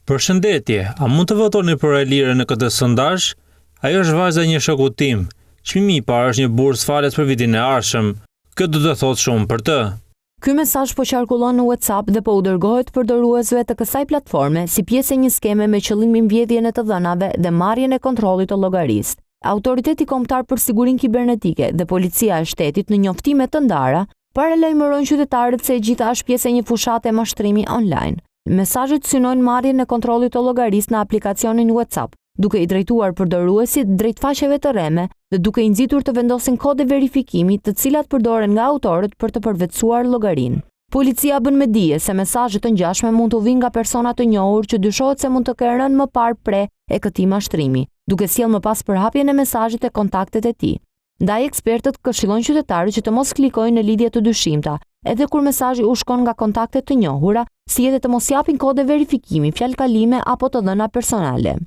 Përshëndetje, a mund të votoni për Elire në këtë sondazh? Ajo është vajza e një shoku tim. Çmimi i parë është një bursë falet për vitin e ardhshëm. Kjo do të thotë shumë për të. Ky mesazh po qarkullon në WhatsApp dhe po u dërgohet përdoruesve të kësaj platforme si pjesë e një skeme me qëllim mbledhjen e të dhënave dhe marrjen e kontrollit të llogarisë. Autoriteti Kombëtar për Sigurinë Kibernetike dhe Policia e Shtetit në njoftime të ndara paralajmërojnë qytetarët se e gjitha është pjesë e një fushate mashtrimi online. Mesazhet synojnë marrjen e kontrollit të llogarisë në aplikacionin WhatsApp, duke i drejtuar përdoruesit drejt faqeve të rreme dhe duke i nxitur të vendosin kode verifikimi, të cilat përdoren nga autorët për të përvetësuar llogarinë. Policia bën me dije se mesazhet të ngjashme mund të vinë nga persona të njohur që dyshohet se mund të kenë rënë më parë pre e këtij mashtrimi, duke sjellë më pas përhapjen e mesazhit e kontaktet e tij. Ndaj ekspertët këshillojnë qytetarët që të mos klikojnë në lidhje të dyshimta, edhe kur mesazhi u shkon nga kontaktet të njohura, si edhe të mos japin kode verifikimi, fjalë kalime apo të dhëna personale.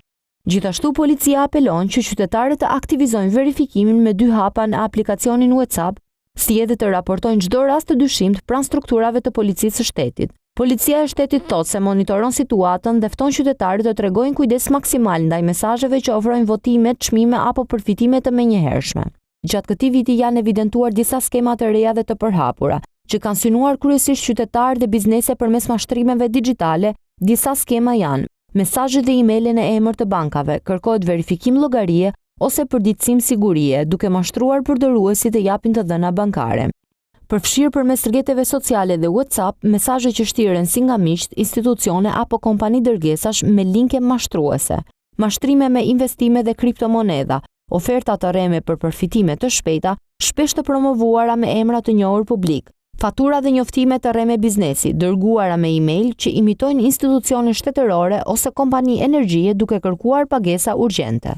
Gjithashtu policia apelon që qytetarët të aktivizojnë verifikimin me 2 hapa në aplikacionin WhatsApp, si edhe të raportojnë çdo rast të dyshimt pranë strukturave të policisë së shtetit. Policia e shtetit thotë se monitoron situatën dhe fton qytetarët të tregojnë kujdes maksimal ndaj mesazheve që ofrojnë votime, çmime apo përfitime të menjëhershme. Gjatë këtij viti janë evidentuar disa skema të reja dhe të përhapura, që kanë synuar kryesisht qytetarë dhe biznese përmes mashtrimeve digjitale. Disa skema janë mesazhe dhe emaile në emër të bankave, kërkohet verifikim llogarie ose përditësim sigurie, duke mashtruar përdoruesit të japin të dhëna bankare. Përfshirë përmes rrjeteve sociale dhe WhatsApp, mesazhe që shtiren si nga miqt, institucione apo kompani dërgesash me linke mashtruese, mashtrime me investime dhe kriptomonedha, oferta të rreme për përfitime të shpejta, shpesh të promovuara me emra të njohur publik, fatura dhe njoftime të rreme biznesi, dërguara me email që imitojnë institucione shtetërore ose kompani energjie duke kërkuar pagesa urgjente.